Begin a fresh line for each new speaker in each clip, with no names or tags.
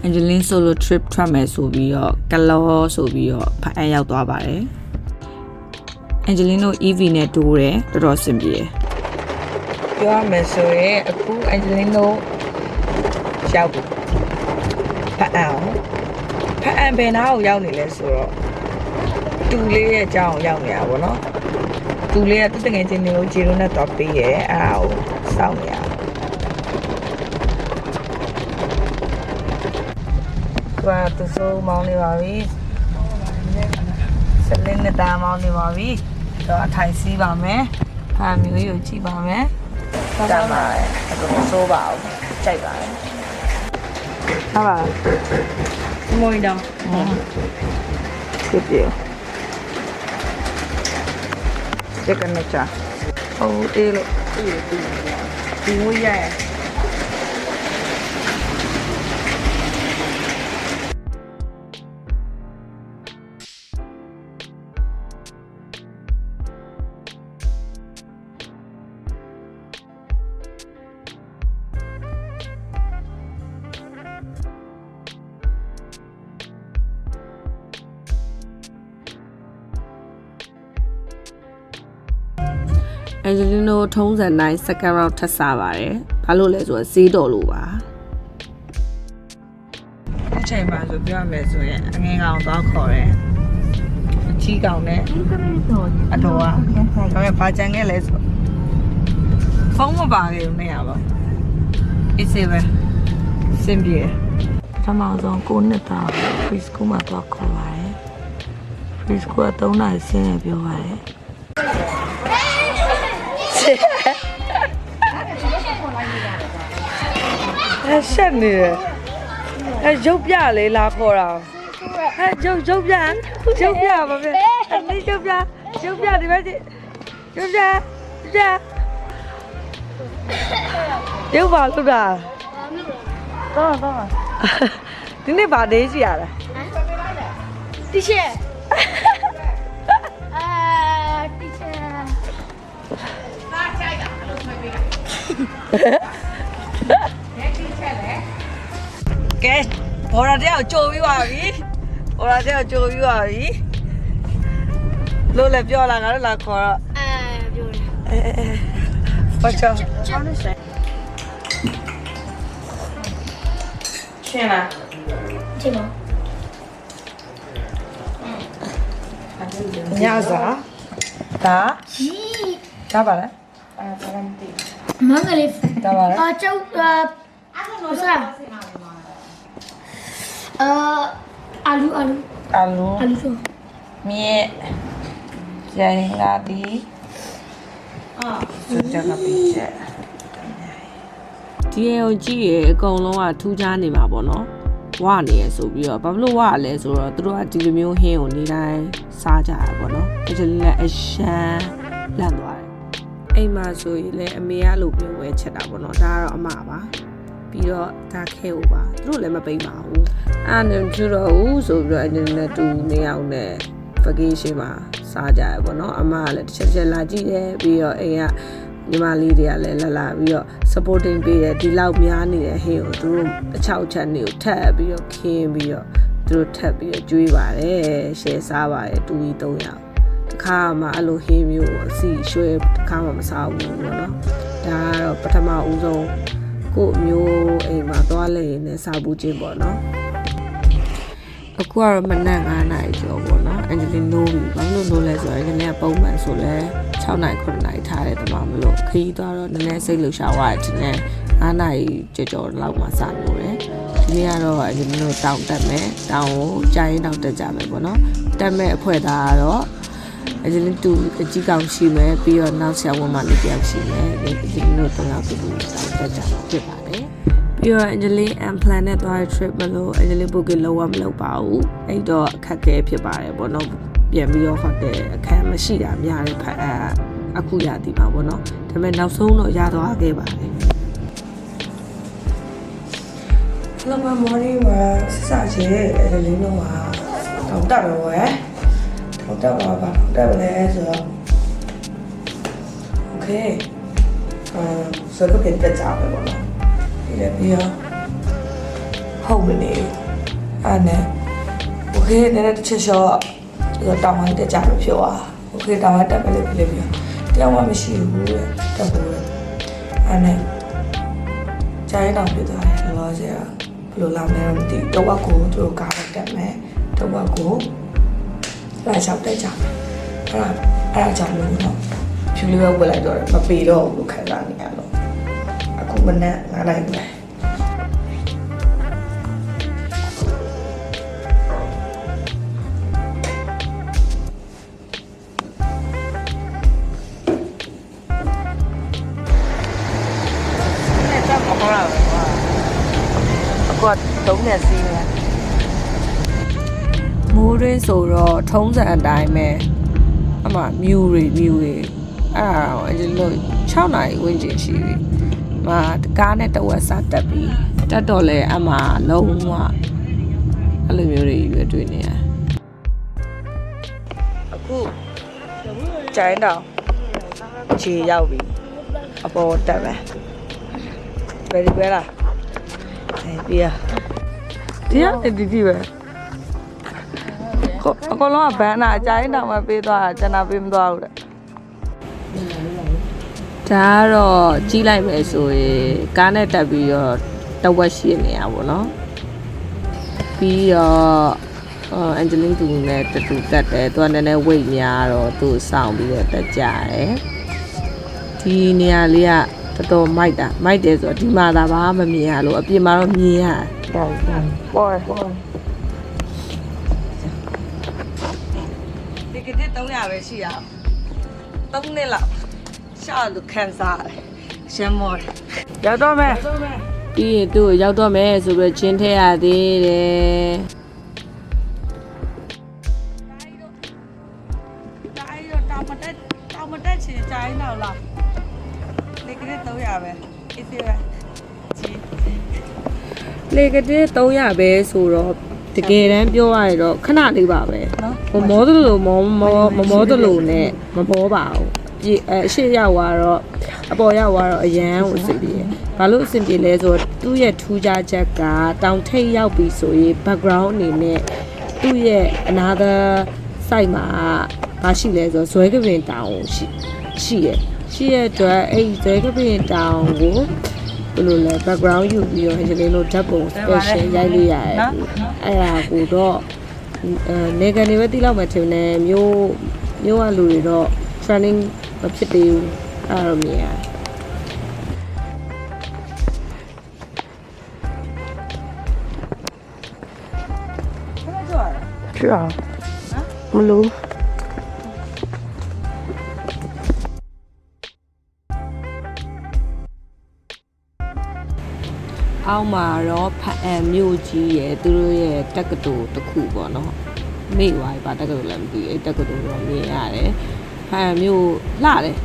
Angeline solo trip ထွက်မယ်ဆိုပြီးတော့ကလောဆိုပြီးတော့ဖတ်အပ်ရောက်သွားပါတယ် Angeline တို့ EV နဲ့တိုးတယ်တော်တော်စင်ပြေပြောရမယ်ဆိုရင်အခု Angeline တို့ရောက်ပြီဖတ်အပ်ဘယ်နာကိုရောက်နေလဲဆိုတော့တူလေးရဲ့အကြောင်းရောက်နေတာပေါ့နော်တူလေးကသူတငယ်ချင်းတွေကိုဂျီရိုနဲ့တော့ပေးရဲအဲ့ဒါကိုစောင့်နေရဘာသူဆိုမောင်းနေပါပြီစလင်းနဲ့တာမောင်းနေပါပြီတော့အထိုင်စီးပါမယ်ဟာမျိုးကိုကြည့်ပါမယ်တမ်းပါတယ်အခုမဆိုးပါဘူးကြိုက်ပါတယ်ဟာပါမွေးတော့ပြည့်这个那家，哦对了，比我远。Angeline တို့ထုံးစံတိုင်း second round ထပ်စားပါတယ်။ဘာလို့လဲဆိုတော့ဈေးတော်လို့ပါ။အချိန်မှဆိုပြောရမယ်ဆိုရင်အငယ်ကောင်တော့ခေါ်တယ်။အကြီးကောင်နဲ့အတော်ကဒါပေမဲ့ဘာကြံခဲ့လဲဆိုဖုန်းမပါခဲ့ဘူးနဲ့ရပါ။အေးစေပဲစင်ပြေ။ပထမဆုံးကိုနှစ်သား free school မှာတော့ခေါ်ပါတယ်။ free school က3နာရီဆင်းနေပြောပါတယ်။ရှက်နေတယ်ရုပ်ပြလေလာခေါ်တာရုပ်ပြပါဗျာဒီရုပ်ပြဒီဘက်ရုပ်ပြရုပ်ပါလို့တာတော့ဒီနေ့ဗာဒေးစီရလားတီရှယ်တီရှယ်လာချိုက်တာအလုပ်ဆွဲပေးတာကဲဘော်ရာတဲ့ကိုကြိုပြီးပါပြီလို့လည်းပြောလာငါတို့လာခေါ်တော့ပြောတယ်ဘာချောရှင်းလားရှင်းပါညစားဒါပါလား
မင်္ဂလေး
ဒါပါလား
ကျောက်ဟုတ်စားအာလူဆို
မြေရရင်လာဒီစကြကပိချက်ဒီရောကြည့်ရအကုန်လုံးကထူးခြားနေမှာပေါ့နော်ဝနေရဆိုပြီးတော့ဘာလို့ဝလဲဆိုတော့သူတို့ကဒီလိုမျိုးဟင်းကိုနေတိုင်းစားကြရပေါ့နော်အဲ့ဒါလည်းအရှမ်းလန့်သွားတယ်အိမ်မှာဆိုရင်လည်းအမေကလိုမျိုးဝဲချက်တာပေါ့နော်ဒါကတော့အမပါပြီးတော့ဒါခဲဦးပါသူတို့လည်းမပိတ်ပါဘူးအဲ့ဒါကျတော့ဆိုပြီးတော့အဲ့ဒီနဲ့တူနေအောင်နဲ့ vacation မှာစားကြရပေါ့နော်အမကလည်းတစ်ချက်လာကြည့်တယ်ပြီးတော့အိမ်ကညီမလေးတွေကလည်းလာပြီးတော့ supporting ပေးတယ်ဒီလောက်များနေတဲ့ဟင်းကိုသူတို့အချောက်ချက်နေကိုထပ်ပြီးတော့ခင်းပြီးတော့သူတို့ထပ်ပြီးတော့ကျွေးပါတယ်ရှယ်စားပါတယ်တူကြီး3ယောက်တစ်ခါမှအဲ့လိုဟင်းမျိုးကိုအစီရွှဲတစ်ခါမှမစားဘူးပေါ့နော်ဒါကတော့ပထမဦးဆုံးကိုမျိုးအိမ်မှာသွားလဲရင်းနဲ့စားဘူးချင်းပေါ့နော်အခုကတော့မနက်9 နာရီကျော်ပေါ့နော် Angeline နိုးပြီဘာလို့နိုးလဲဆိုတော့ Angeline ကပုံမှန်ဆိုလဲ6 နာရီ9 နာရီထားတယ်တမမလို့ခရီးသွားတော့နည်းနည်းစိတ်လှုပ်ရှားသွားတယ်နဲ့9 နာရီကျော်လောက်မှစနိုးတယ်ဒီနေ့ကတော့ Angeline တို့တောင်းတက်မယ်တောင်းကိုကြာရင်တောင်းတက်ကြမယ်ပေါ့နော်တက်မဲ့အဖွဲ့သားကတော့ Angeline တူအကြီးကောင်ရှိမယ်ပြီးတော့နောက်ဆရာဝန်မလေးတယောက်ရှိမယ် Angeline တို့တော့တောင်းတက်ကြမှာဖြစ်ပါတယ်ပြီးတော့ Angeline and plan နဲ့သွားတဲ့ trip မလို့ Angeline booking လုံးဝမလုပ်ပါဘူးအဲ့တော့အခက်အခဲဖြစ်ပါတယ်ပေါ့နော်ပြန်ပြီးတော့ hotel အခန်းမရှိတာများတယ်ဖတ်အခုရသည်ပါပေါ့နော်ဒါပေမဲ့နောက်ဆုံးတော့ရသွားခဲ့ပါတယ် Hello morning မှာစစချင်း Angeline တို့မှာတောင်းတက်တော့ရယ်တောင်းတက်ပါပါတောင်းတက်လဲဆိုတော့ Okay ဆိုတော့ပြန်တက်ကြပါပေါ့နော်ဒီလည်းပြီးတော့
ဟုတ်မနေဘူးအဲ့နဲ့โอเคနည်းနည်းတစ်ချက်လျှော့ဆိုတောင်းဝိုင်းတက်ကြလို့ဖြစ်သွားโอเคတောင်းဝိုင်းတက်ပဲလေဖြစ်ပြီးတရားမှမရှိဘူးတဲ့တက်ဖို့ပဲအဲ့နဲ့ကျိုင်းတောင်ဖြစ်သွားတယ်လောဆယ်ကဘယ်လိုလာမလဲတော့မသိဘူးတော့ကိုသူတို့ကားတက်မယ်တော့ကိုလာလျှောက်တက်ကြမယ်အဲ့ဒါကြောင့်လို့တော့ဖြူလေးပဲဝယ်လိုက်တော့မပေတော့ဘူးခံစားနေရတော့အခုမနဲ့ငါလိုက်မယ်တုံးနဲ့စီးနေမိုးရင်းဆိုတော့ထုံးစံအတိုင်းပဲအမှမြူရီအဲ့ဒါတော့အရင်လို့6နာရီဝန်းကျင်ရှိပြီကားနဲ့တဝက်စားတက်ပြီးတက်တော့လဲအမှလုံးဝအဲ့လိုမျိုးတွေရွေးတွေ့နေရအခုကျိုင်းတော့ခြေရောက်ပြီအပေါ်တက်မယ်ဘယ်လိုပဲလားပြီးရတရားဒီပဲအကောင်လုံးကဘန်းနာအကြိုင်းတောင်မှပေးသွားတာကျွန်တော်ပေးမသွားဘူးတဲ့ဒါကတော့ကြီးလိုက်မယ်ဆိုရင်ကားနဲ့တက်ပြီးတော့တဝက်ရှိနေရပါတော့ပြီးတော့အန်ဂျလင်းတူနဲ့တူတက်တယ်သူကနည်းနည်းဝိတ်များတော့သူ့ဆောင်ပြီးတော့တက်ကြတယ်ဒီနေရာလေးကတော်တော်မိုက်တယ်ဆိုတော့ဒီမှာသာဘာမမြင်ရလို့အပြင်မှာတော့မြင်ရတယ်ပေါ်ဒီကနေ့300ပဲရှိရအောင်3နှစ်လောက်ရှာလို့ခံစားတယ်ရှမ်းမော်ရောက်တော့မယ်ပြီးရင်သူ့ရောက်တော့မယ်ဆိုပြီးချင်းထဲရသေးတယ်တောင်မတက်ချင်ကြိုင်းတော့လားလေကနေ့300ပဲအေးစေးပဲလေကနေ့300ပဲဆိုတော့တကယ်တမ်းပြောရရင်တော့ခဏလေးပါပဲနော်မောတလို့မောတလို့နဲ့မမောပါဘူးအရှိရောက်သွားတော့အပေါ်ရောက်သွားတော့အရန်ကိုအဆင်ပြေတယ်ဘာလို့အဆင်ပြေလဲဆိုတော့သူ့ရဲ့ထူးခြားချက်ကတောင်ထိပ်ရောက်ပြီဆိုရင် background အနေနဲ့သူ့ရဲ့ another site မှာမရှိလဲဆိုဇွဲကပင်တောင်ရှိရဲ့အတွက်အဲ့ဇွဲကပင်တောင်ကိုဘယ်လိုလဲ background ယူပြီးတော့ဒီလိုဓာတ်ပုံ special ရိုက်လို့ရတယ်အဲ့ဒါကိုတော့နေကနေပဲတိလောက်မှထင်တယ်မျိုးကလူတွေတော့ training မဖြစ်သေးဘူးအဲ့လိုမြင်ရတယ်ဖြစ်အောင်မလို့အောက်မှာတော့ဖအံမြို့ကြီးရဲ့သူတို့ရဲ့တက္ကသိုလ်တစ်ခုပေါ့နော်မိဝိုင်းပါတက္ကသိုလ်လည်းမသိဘူးအဲ့တက္ကသိုလ်တော့မြင်ရတယ်ဖအံမြို့လှတယ်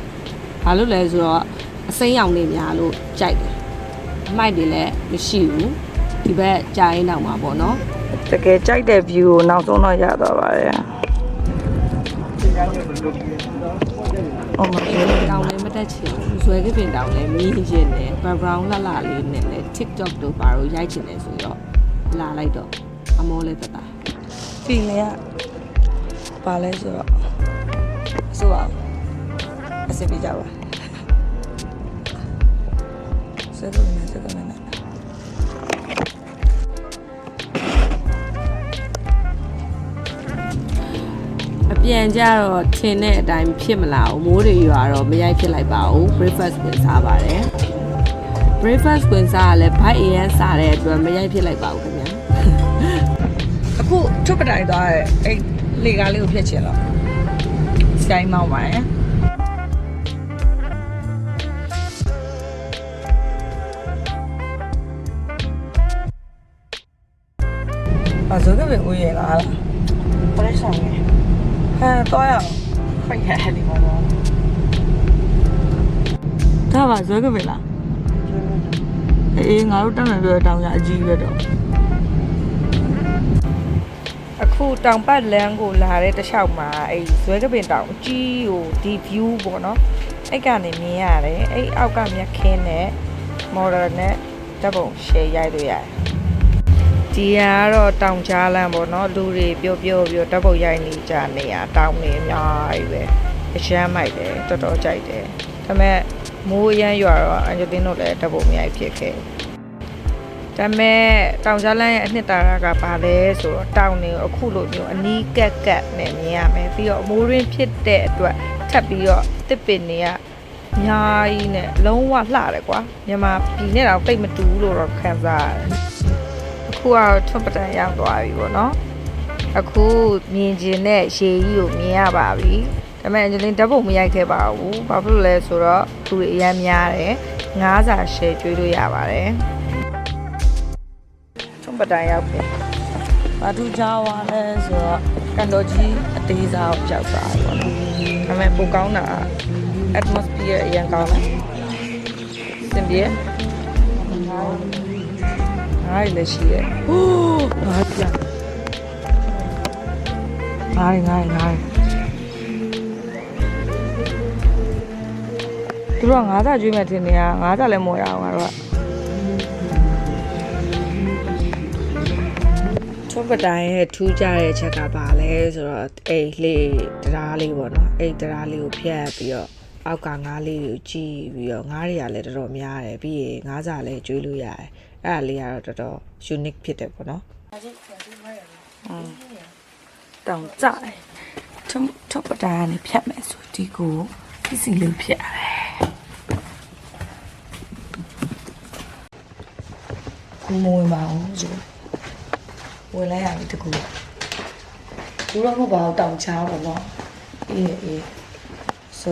ဘာလို့လဲဆိုတော့အစိမ်းရောင်တွေများလို့ကြိုက်တယ်အမိုက်တွေလည်းမရှိဘူးဒီဘက်ကြာရင်တောင်မှာပေါ့နော်တကယ်ကြိုက်တဲ့ view ကိုနောက်ဆုံးတော့ရသွားပါတယ်တောင်လည်းမတက်ချင်ဘူးဇွဲကပင်တောင်လည်းမင်းရင်နဲ့ background လှလေးနဲ့လည်း TikTok တို့ပါတော့ရိုက်ချင်တယ်ဆိုတော့လာလိုက်တော့အမောလေးတက်တာ feeling ကပါလဲဆိုတော့ဆိုအောင်အဆင်ပြေကြပါစက်ကုန်နေအပြန်ကြတော့ထင်တဲ့အတိုင်းဖြစ်မလာဘူးမိုးတွေရွာတော့မရိုက်ဖြစ်လိုက်ပါဘူး breakfast ဝင်စားပါတယ် breakfast ဝင်စားကလည်းဘိုက်အရန်စားတဲ့အတွက်မရိုက်ဖြစ်လိုက်ပါဘူးခင်ဗျာအခုထုတ်ပတိုင်သွားတဲ့အဲ့လေကားလေးကိုဖြတ်ချင်တော့စကိုင်းမောင်းပါရယ်အဇောကပဲဦးရလားပရိဆောင်ရတော့ရခွင့်ရတယ်ဒီမှာတော့ဒါပါဇွဲကပဲလားအေးငါတို့တက်မယ်ပြောတောင်းရအကြီးပဲတော့အခုတောင်ပတ်လမ်းကိုလာတဲ့တစ်လျှောက်မှာအဲ့ဇွဲကပင်တောင်အကြီးကိုဒီ view ပေါ့နော်အဲ့ကနေမြင်ရတယ်အဲ့အောက်ကမြက်ခင်းနဲ့ model နဲ့ဓာတ်ပုံ share ရိုက်လို့ရတယ် ဒီကတော့တောင်ကြားလမ်းပေါ့နော်လူတွေပြောဓာတ်ပုံရိုက်နေကြနေရတောင်နေအများကြီးပဲအရှမ်းမိုက်တယ်တော်တော်ကြိုက်တယ်ဒါပေမဲ့မိုးရမ်းရွာတော့အန်ဂျလင်းတို့လည်းဓာတ်ပုံမရိုက်ဖြစ်ခဲ့ဒါပေမဲ့တောင်ကြားလမ်းရဲ့အနှစ်သာရကဘာလဲဆိုတော့တောင်နေကိုအခုလိုမျိုးအနီးကပ်နဲ့မြင်ရမယ်ပြီးတော့မိုးရင်းဖြစ်တဲ့အတွက်ထပ်ပြီးတော့တစ်ပင်တွေကများကြီးနဲ့လုံးဝလှတယ်ကွာမြန်မာပြည်နဲ့တော့တိတ်မတူဘူးလို့တော့ခံစားရတယ်အခုကတော့ထွတ်ပတန်ရောက်သွားပြီပေါ့နော်အခုမြင်ကျင်တဲ့ရေကြီးကိုမြင်ရပါပြီဒါပေမဲ့အန်ဂျလင်းဓာတ်ပုံမရိုက်ခဲ့ပါဘူးဘာဖြစ်လို့လဲဆိုတော့သူတွေအများများတယ်9စာရှယ်ကျွေးလို့ရပါတယ်ထွတ်ပတန်ရောက်ပြီဘာထူးကြွားလဲဆိုတော့ကန်တော်ကြီးအသေးစားကိုကြောက်တာပေါ့နော်ဒါပေမဲ့ပိုကောင်းတာ atmosphere အရင်ကောင်းတယ်စင်ပြေငါးလည်းရှိရဲ့ဟိုးငါးပြငါးသူတို့ကငါးစာကျွေးမယ်ထင်နေရငါးစာလည်းမဝယ်အောင်ငါတို့ကထွတ်ပတိုင်ရဲ့ထူးကြတဲ့ချက်ကပါလဲဆိုတော့အိတ်လေးတရားလေးပေါ့နော်အိတ်တရားလေးကိုဖြတ်ပြီးတော့အောက်ကငါးလေးကိုကြည့်ပြီးတော့ငါးတွေကလည်းတော်တော်များတယ်ပြီးရင်ငါးစာလည်းကျွေးလို့ရတယ်အဲ့ဒါလေးကတော့တော်တော် unique ဖြစ်တယ်ပေါ့နော်တောင်ကြတယ်ထွတ်ပတိုင်ကနေဖြတ်မယ်ဆိုဒီကိုပစ္စည်းလေးဖြတ်ရတယ်ကိုမဝင်ပါဘူးဆိုဝင်လိုက်ရပြီတကူဘူးတော့မဟုတ်ပါဘူးတောင်ချားပေါ့နော်အေး so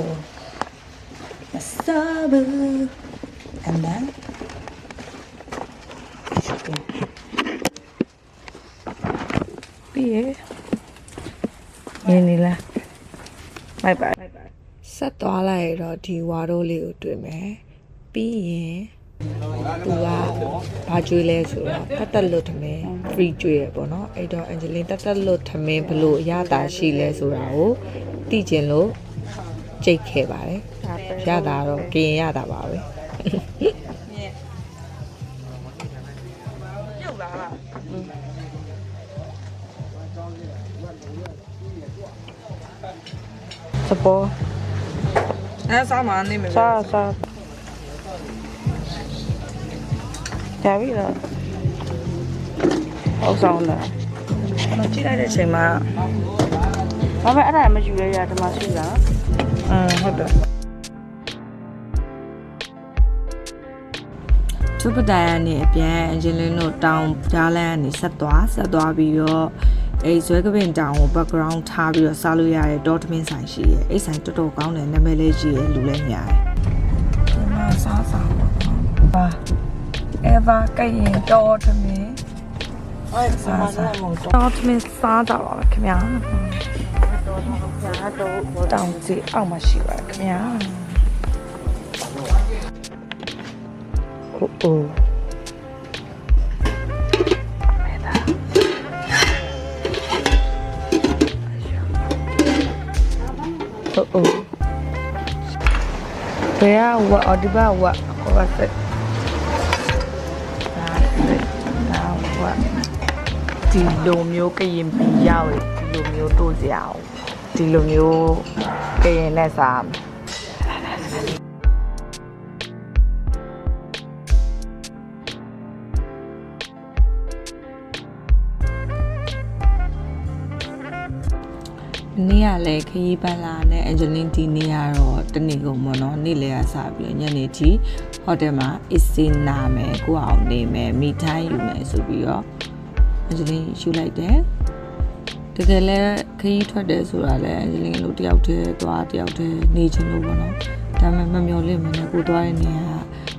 masabu and thenပြီးနေလားဘိုင်ဆက်သွားလိုက်တော့ဒီဝါရိုးလေးကိုတွေ့မယ်ပြီးရင်သူကဘာကျွေးလဲဆိုတော့တက်လွတ်ထမင်း free ကျွေးရပေါ့နော်အဲ့တော့အန်ဂျလင်းတက်လွတ်ထမင်းဘလို့အရသာရှိလဲဆိုတာကိုသိကျင်လို့ကြိတ်ခဲ့ပါတယ်ရတာတော့ကရင်ရတာပါပဲပြုတ်လာလားစပေါ်အဲ့စားမနေမယ်စားရပြီလားဟုတ်ဆောင်လားကျွန်တော်ကြည့်လိုက်တဲ့အချိန်မှာဘာပဲအဲ့ဒါမယူရရဒီမှာရှိတာဟုတ်တယ်သူပတိုင်ကနေအပြန်အင်ဂျင်လင်းတို့တောင်ကြားလန်းကနေဆက်သွားပြီးတော့အဲဇွဲကပင်တောင်ကို background ထားပြီးတော့စားလို့ရတဲ့ဒေါ်ထမင်းဆိုင်ရှိရဲ့အဲ့ဆိုင်တော်တော်ကောင်းတယ်နာမည်လေးကြီးရဲ့လူလည်းများတယ်ဒီမှာစားပါ Eva ကရင်တော်ထမင်းစားတော်ထမင်းစားကြပါမယ်ခင်ဗျာတောင်စီအောက်မှာရှိပါတယ်ခင်ဗျာအိုးဘယ်ကဝါဒီဘာဝါဟောပါစက်ဒီလိုမျိုးကရင်ပြီးရောက်ဒီလိုမျိုးတို့စရာဒီလိုမျိုးကရင်နဲ့စားနေ့ကလည်းခရီးပန်းလာနဲ့အန်ဂျလင်းဒီနေ့ကတော့တနေ့ကုန်ပေါ့နော်နေ့လည်ကစပြီးညနေထိဟိုတယ်မှာအစ်စင်နာမယ်ကိုအောင်နေမယ်မိထိုင်းယူမယ်ဆိုပြီးတော့အန်ဂျလင်းယူလိုက်တယ်တကယ်လဲခရီးထွက်တယ်ဆိုတာလဲအန်ဂျလင်းလို့တယောက်တည်းသွားတယောက်တည်းနေချင်လို့ပေါ့နော်ဒါပေမဲ့မမျော်လင့်မနဲ့ကိုသွားတဲ့နေရာ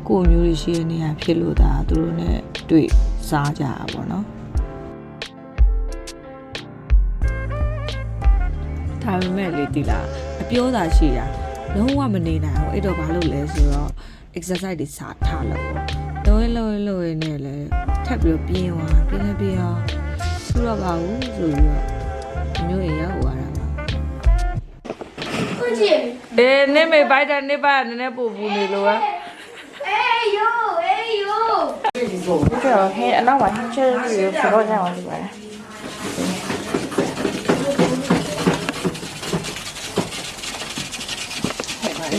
ကိုမျိုးတွေရှိတဲ့နေရာဖြစ်လို့ဒါသူတို့နဲ့တွေ့စားကြတာပေါ့နော်ဒါပေမဲ့လေဒီလားအပြောသာရှိတာလုံးဝမနေနိုင်ဘူးအဲ့တော့ဘာလုပ်လဲဆိုတော့ exercise တွေစားထားလို့ပေါ့လို့နဲ့လေထပ်ပြီးပြင်းသွားပြင်းအောင်သူတော့ပါဘူးဆိုပြီးတော့မျိုးရရောက်သွားတာပါ
ကိုကြည့်
နေမေဘိုက်တာနေပါနည်းနည်းပို့ဘူးနေလို့
အေးယို
ဒီက
တော့ဟင်းအနောက်မှာဟင်းချက်လေးကိုပြောကြအောင်ဒီပါ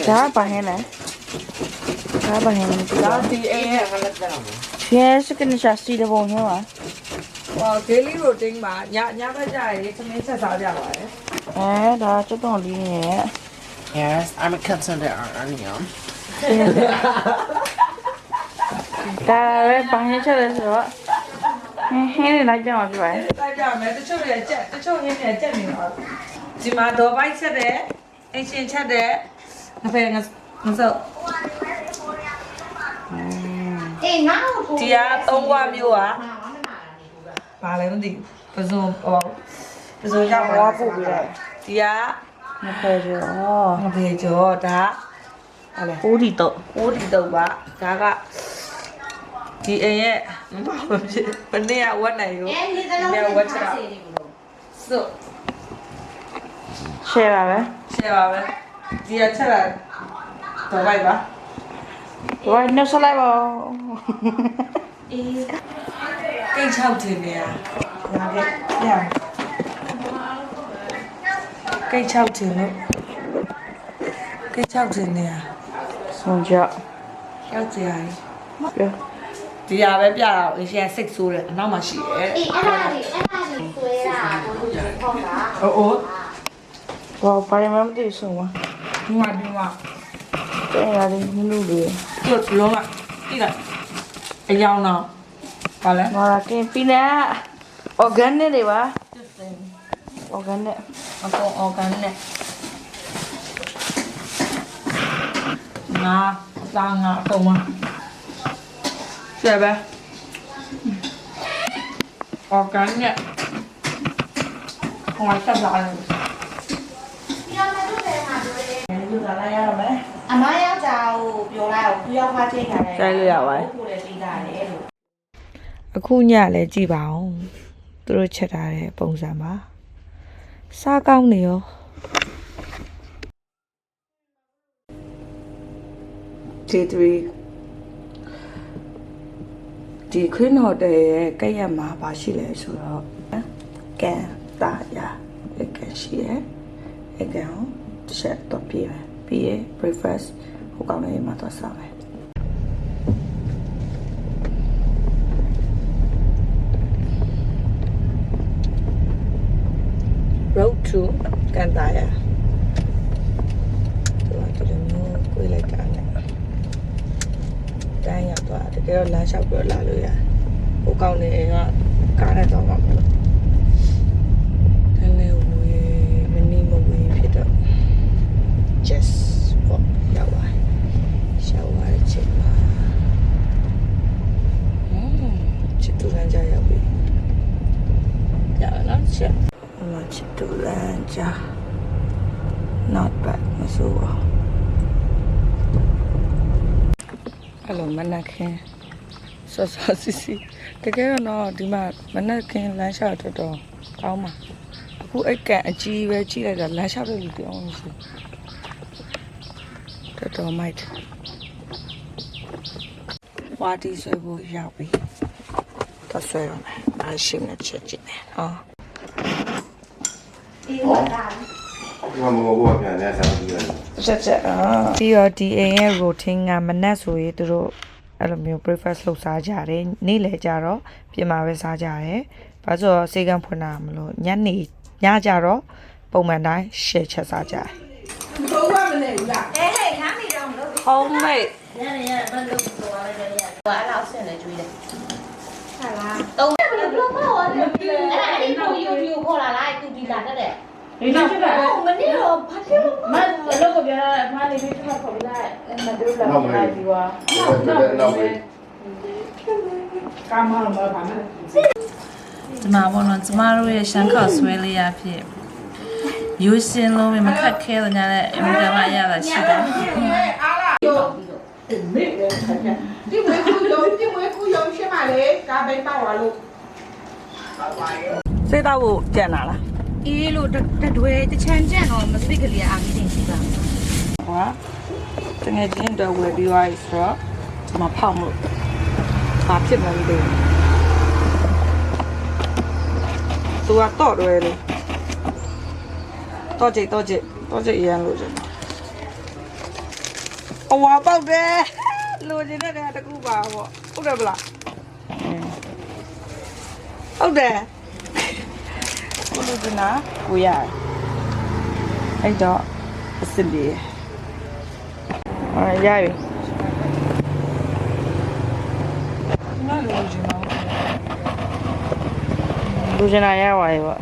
ဒါပါဟင်းလဲဒါပါဟင်းလဲဒါဒီအေးရှယ်စကနေရှာစီတဲ့ဘုံဟင်းပါ
ဟော daily routine မှာညဘက်ကြရင်သမင်းဆက်စားကြပါတယ်
ဒါကျွတ်တော်လေးနဲ့
Yes, I'm a consider onion.
ဒါပဲဘာဟင်းချက်လဲဆိုတော့ဟင်းလေးလိုက်ကြအောင်ပြပါ
တိုက်ကြမယ်တချို့တွေကြက်တချို့ရင်းတွေကြက်နေပါဒီမှာဒေါ်ပိုက်ချက်တယ်အင်ရှင်ချက်တယ်ငါဖဲငါစော
အေးငါ့ကို
ဒီကသုံးခွမျိုးอ่ะဘာလဲမသိပဇွန်ဟောပဇွန်ရောက်
ဝါပို့ပြီးလိုက်
ဒီက
မဖဲကျော်
ငါဖဲကျော်ဒါဟာလဲ
ပိုးဒီတော့
အိုးဒီတော့ပါဒါကဒီအိမ်ရဲ့ဘာဖြစ်ဘယ်နဲ့ဝတ်နိုင်ရောဒီဝတ်ချတာစို့
ရှယ်ပါပဲ
ရှယ်ပါပဲဒီကချက်လာတော့လိုက်ပါ
ဝိုင်းနှုတ်ဆက်လိုက်ပါ
ကိတ်ချောက်တင်နေရဒါကရကိတ်ချောက်တင်လို့ကိတ်ချောက်တင်နေရ
ဆွန်ကြ
ယောက်ျားကြီး
ပြော
ဒီရပဲပြတာအရှင်စိတ်ဆိုးတယ်အနောက်မှာရှိတယ်
အေးအဲ့ဒါကြီးဆွဲတာကိုလူကြီးခေါ်တာ
အိုးအိုး
ဘာပါရမမသိဆုံးပါ
ဒီမှာ
တဲ့ရတယ်မလို့လေ
ဒီလိုကတိလိုက်အယောင်တော့ပါလဲ
မာကင်ပီနာ organic တွေပါ organic
အပေါ် organic ငါအသားငါအကုန်မဆက်ပဲ organic ဟိုတက်လာတယ်လူကလာရအောင်မယ်
အမယောက်ျားကိုပြောလိုက်အောင်ပြောခွားချိန်ထားတယ်
တိုက်လို့ရပါတယ်
ကိုလည်းပြီးတာလေလို့
အခုညလည်းကြည်ပါအောင်သူတို့ချက်ထားတဲ့ပုံစံပါစားကောင်းနေရောT3 ဒီ Queen Hotel ရဲ့ကရက်မှာပါရှိလဲဆိုတော့ကန်တာယာကန်ရှိရဲ့အကန်ကိုတစ်ချက်တော့ပြည့်ပြီးရ breakfast ဟိုကောင်လေးမှာတော့စားမယ်road to ကန်တာယာဒီလိုမျိုးကိုလိုက်တာနဲ့တန်းရောက်သွားတကယ်တော့လမ်းလျှောက်ပြီးလာလို့ရဟိုကောင်နေကကားနဲ့တော့မှာမလို့တန်းလေးဝေးမနီမဝေးဖြစ်တော့ just walk ရောက်သွားရှောက်သွားတဲ့ချိန်မှာချစ်တူလမ်းကြရောက်ပြီရအောင်ချက်မချစ်တူလမ်းကြ not bad မဆိုးပါအဲ့လိုမနက်ခင်းစောစောစီစီတကယ်တော့ဒီမှာမနက်ခင်းလမ်းလျှောက်တော်တော်ကောင်းပါအခုအိတ်ကန်အကြီးပဲကြီးလိုက်တာလမ်းလျှောက်တဲ့လူပြောင်းမရှိတော်တော်မိုက်ဝါတီဆွဲဖို့ရောက်ပြီတော့ဆွဲရမယ်အားရှိနေချက်ချင်းဟော
ဒီမှာမဟုတ်ဘူးပြန်နေစားပြီးရတယ်
ချက်ချက်ပြီးတော့ဒီအိမ်ရဲ့ routine ကမနက်ဆိုရင်သူတို့အဲ့လိုမျိုး breakfast လုပ်စားကြတယ်နေ့လယ်ကြတော့ပြင်မာပဲစားကြတယ်ဘာလို့ဆိုတော့စေကန်းဖွင့်တာမလို့ညနေညကြတော့ပုံမှန်တိုင်း share ချက်စားကြတယ် homemade
ဘာလို့ဆင်းနေကျွေးတယ်
ဟာလား
တုံးဘယ်လိုပေါ့အဲ့ဒီကိုယူခေါ်လာလိုက်သူဒီလာတဲ့ဒီလိုဖြစ်တာမနေ့တော့ဘာဖြစ်လို့မလို့ကိုပြောတာအမလေးပြီးထွက်ခေါ်လိုက်မတို့လာလိုက်ပြီးသွား
နောက်ပဲ
ကာမလို့မပါနဲ့
ဒီမှာပေါ့နော်ကျမတို့ရဲ့ရှမ်းခေါက်ဆွဲလေးရဖြစ်ယူရှင်းလုံးမခက်ခဲတဲ့ညနဲ့အင်တာမရတာရှိတယ်
ဒီဝေကူယုံရှင်းပါလေကားဘိန်းပါသွားလို့
စေးတော့ကိုကြံ့လာလား
အေးလို့တတွေတချမ်းကြံ့တော့မစိတ်ကလေးအားကြီးရှိပါ
ဟောတကယ်ချင်းတော့ဝယ်ပြီးသွားပြီဆိုတော့ဒီမှာဖောက်မှု
ဘာဖြစ်နေလဲသူကတော့လွယ်လေတော့ကြိတ်ရမ်းလို့ကျအဝါပေါက်တယ်လိုချင်တဲ့တကူပါပေါ့ဟုတ်တယ်ဗလားဟုတ်တယ်ကိုလူကနာကိုရအဲ့တော့အစ်စ်လေးရပြီလူချင်တာရပါရဲ့ပေါ့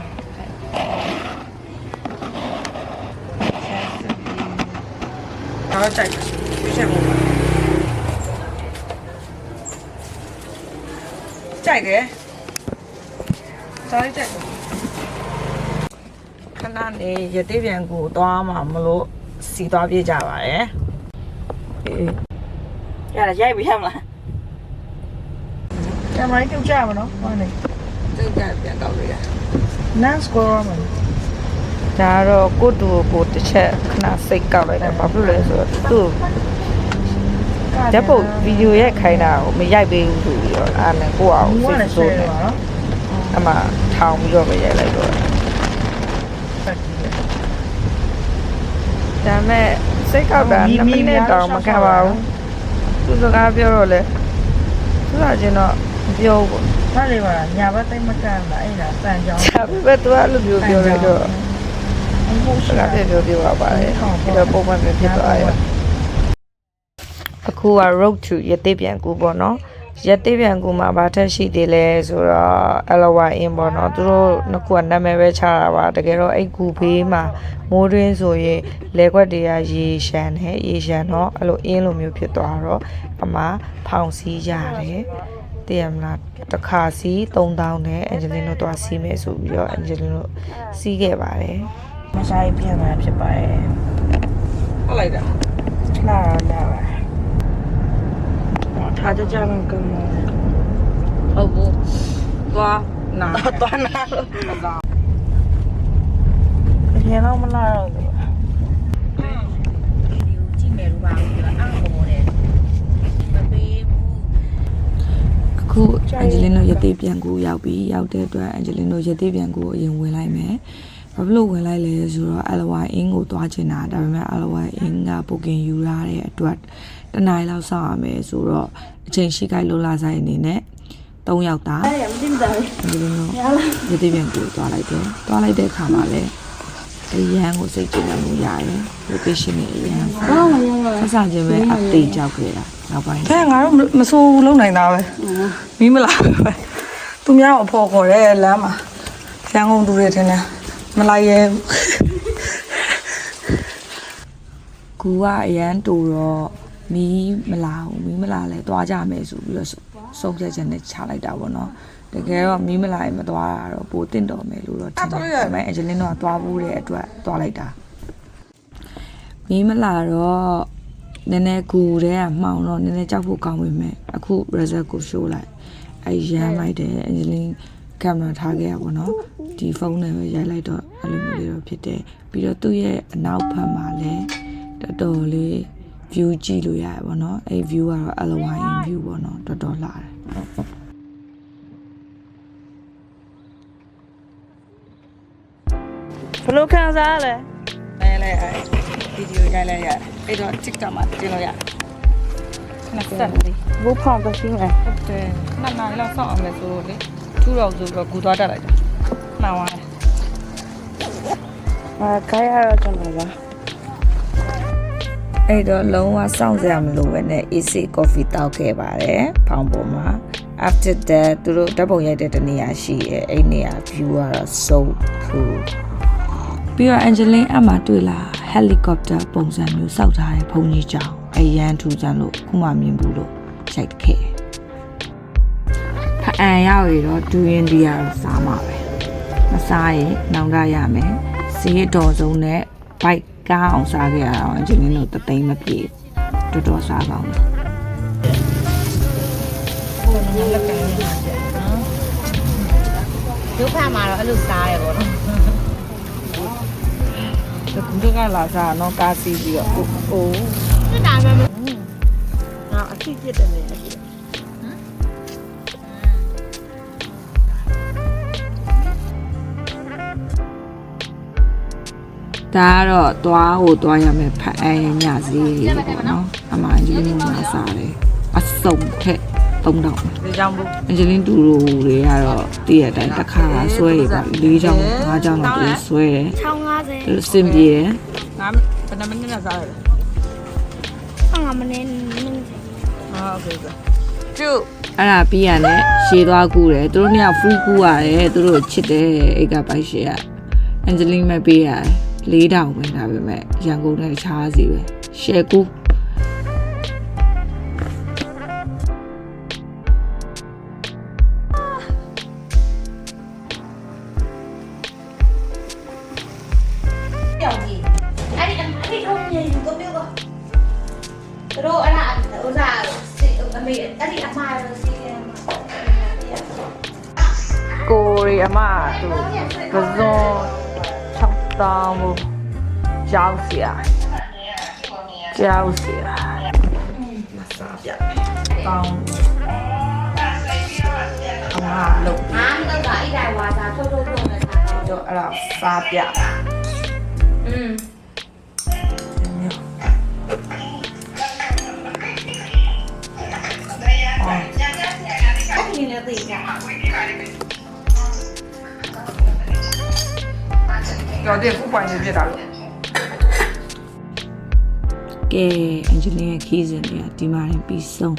တော့ကြိုက်တယ်ချက်ဖို့ကြိုက်တယ်စားကြိုက်တယ်ခဏနေရသေးပြန်ကိုသွားမှာမလို့စီသွားပြေးကြပါတယ်ရတယ်ရိုက်ပြီးရမလားကင်မရာပြုတ်ကြမှာနော်ဟုတ်တယ်ပြုတ်ကြပြန်ကောက်လို့ရနန်းစကောမှာဒါတော့ကိုတူကိုတစ်ချက်ခဏစိတ်ကောက်လိုက်တယ်ဘာဖြစ်လဲဆိုတော့သူ့ဓာတ်ပုံဗီဒီယိုရိုက်ခိုင်းတာကိုမရိုက်ပေးဘူးဆိုပြီးတော့အားနဲ့ကိုယ့်အောင်စိတ်ဆိုးနေအမှထောင်ပြီးတော့မရိုက်လိုက်တော့ဒါမဲ့စိတ်ကောက်တာ2မိနစ်တောင်မကပါဘူးသူစကားပြောတော့လေသူကကျင်တော့မပြောဘူးပေါ့ဒါလေးပါညာဘက်တိတ်မကန်တာအဲ့ဒါစံကြောင်းဒါပေမဲ့သူကအဲ့လိုမျိုးပြောလိုက်တော့စကားပြောပါပါတယ်ဒီတော့ပုံမှန်ဖြစ်သွားရဲ့အခုက road to ရသေးပြန်ကူပေါ့နော်ရသေးပြန်ကူမှာဘာထက်ရှိသေးလဲဆိုတော့ LY in ပေါ့နော်သူတို့နှစ်ခုကနာမည်ပဲချတာပါတကယ်တော့အဲ့ကူဘေးမှာမိုးတွင်းဆိုရင်လေခွက်တွေကရေရှမ်းတယ်ရေရှမ်းတော့အဲ့လိုအင်းလိုမျိုးဖြစ်သွားတော့အမဖောင်စီးရတယ်တည်ရမလားတစ်ခါစီး3000နဲ့အန်ဂျလင်းတို့သွားစီးမယ်ဆိုပြီးတော့အန်ဂျလင်းတို့စီးခဲ့ပါတယ်မဆိုင်ပြန်လာဖြစ်ပါတယ်ဟုတ်လိုက်တာလာပါထားကြမှကမဟုတ်ဘူးသွားနာသွားနာလို့ဘယ်တော့မလာတော့ဘူးကြည့်မယ်လို့ပါဘူးအဲ့လိုပေါ်တယ်မပေးဘူးအခုအန်ဂျလင်းတို့ရသေးပြန်ကူရောက်ပြီးရောက်တဲ့အတွက်အန်ဂျလင်းတို့ရသေးပြန်ကူကိုအရင်ဝင်လိုက်မယ်ဘာဖြစ်လို့ဝင်လိုက်လဲဆိုတော့ LY in ကိုသွားချင်တာဒါပေမဲ့ LY in က booking ယူရတဲ့အတွက်တနင်္လာလောက်စောင့်ရမယ်ဆိုတော့အချိန်ရှိခိုက်လို့လာဆိုင်အနေနဲ့3ယောက်သားအဲ့မသိတာဒီလိုမျိုးရသေးပြန်ကိုသွားလိုက်တယ်သွားလိုက်တဲ့အခါမှာလည်းအရန်ကိုစိတ်ကြည်နေမှုရတယ် location နဲ့အရန်ဆက်စားခြင်းပဲ update ကြောက်ခဲ့တာနောက်ပိုင်းအဲငါတို့မဆိုးလုံးနိုင်တာပဲမီးမလာပဲသူများအဖော်ခေါ်တဲ့လမ်းမှာရန်ကုန်သူတွေထင်တယ်မလိုက်ရဲကူကအရန်တူတော့မီးမလာလဲသွားကြမယ်ဆိုပြီးတော့ဆုံးဖြတ်ချက်နဲ့ချလိုက်တာပေါ့နော်တကယ်တော့မီးမလာရင်မသွားတာတော့ပိုတင့်တော်မယ်လို့တော့ထင်တယ်ဒါပေမဲ့အန်ဂျလင်းတော့သွားဖို့တဲ့အတွက်သွားလိုက်တာမီးမလာတော့နည်းနည်းကူတဲ့ကမှောင်တော့နည်းနည်းကြောက်ဖို့ကောင်းပေမဲ့အခု result ကို show လိုက်အဲရမ်းလိုက်တယ်အန်ဂျလင်းကင်မရာထားခဲ့ရပါတော့ဒီဖုန်းနဲ့ပဲရိုက်လိုက်တော့အဲ့လိုမျိုးလေးတော့ဖြစ်တယ်ပြီးတော့သူ့ရဲ့အနောက်ဘက်မှာလည်းတော်တော်လေး view ကြည့်လို့ရတယ်ပေါ့နော်အဲ့ view ကတော့ LY in view ပေါ့နော်တော်တော်လာတယ်ဘယ်လိုခံစားရလဲလဲဗီဒီယိုရိုက်လိုက်ရတယ်အဲ့တော့ TikTok မှာတင်လို့ရတယ်ဘူးဖောင်တော့ရှင်းတယ်ဟုတ်တယ်နှစ်နာရီလောက်စောင့်အောင်မယ်ဆိုလို့လေထူတော့ဆိုတော့ဂူသွားတက်လိုက်တယ်မှန်ပါလားခိုင်းရတော့ကျွန်တော်ပါအဲ့တော့လုံးဝစောင့်စရာမလိုပဲနဲ့ easy coffee တောက်ခဲ့ပါတယ်ဖောင်ပေါ်မှာ after that သူတို့ဓာတ်ပုံရိုက်တဲ့တနေရာရှိရဲ့အဲ့နေရာ view ကတော့ so cool ပြီးတော့ Angeline အမှတွေ့လာ helicopter ပုံစံမျိုးစောက်ထားတဲ့ဘုံကြီးကြောင်အရန်ထူကြလို့ခုမှမြင်ဘူးလို့ရိုက်ခဲ့ဖအံရောက်ရတော့ဒူရင်ဒီယာစားမှာပဲမစားရင်နောင်တရမယ်ဈေးတော်ဆုံးနဲ့ bike ကားအောင်စားခဲ့ရအောင်အချင်းချင်းတို့တသိန်းမပြေတော်တော်စားကောင်းတယ်ဒုက္ခမှာတော့အဲ့လိုစားရပေါ့နော်ဒုက္ခလာစားတော့ကားစီးပြီးတော့အိုးစစ်တာပဲငါအဖြစ်ဖြစ်တယ်လေဟမ် ဒါကတော့သွားကိုသွားရမယ်ဖတ်အဲညစီပေါ့နော်အမအန်ဂျလင်းကစားတယ်အစုံထက်3000
ဒီကြောင့်ဘူး
အန်ဂျလင်းတူတို့တွေကတော့တည့်ရတိုင်းတစ်ခါဆွဲရပါ4ချောင်း5ချောင်းတော့သူဆွဲတယ်650သူစင်ပြေတယ်
ငါဘယ်နှမိနစ်နဲ့စားရလဲ
5 မိနစ်
ဟာโอเคကျု
အဲ့ဒါပြီးရတယ်ရှည်သွားကူတယ်သူတို့နှစ်ယောက်ဖူးကူရတယ်သူတို့ချစ်တယ်အိတ်ကပိုက်ရှည်ကအန်ဂျလင်းမဲ့ပေးရတယ်4000ပဲဒါပေမဲ့ရန်ကုန်နဲ့တခြားစီပဲရှယ်ကူ
ပြောင်းကြီးအဲ့ဒီထုံးနေယူကိုပြောတော့တို့အဲ့ဒါဥစားအမေအဲ့ဒီအမားလို့စီးတယ်
ကိုရီအမသူကစုံ6000ဘူးကြောက်စရာကြောက်စရာမစားပြတောင်းအမလို့
အားမတော့အဲ့ဒါဝါစာထုတ်နေတာ
တော့အဲ့ဒါစားပြ
อืม အဲ့ဒီလည်းသိကြ
တော့ဒီခုပိုင်နေပြတာလို့
ကဲအန်ဂျလင်းရဲ့ခီးစဉ်တွေကဒီမှာရင်ပြီးဆုံး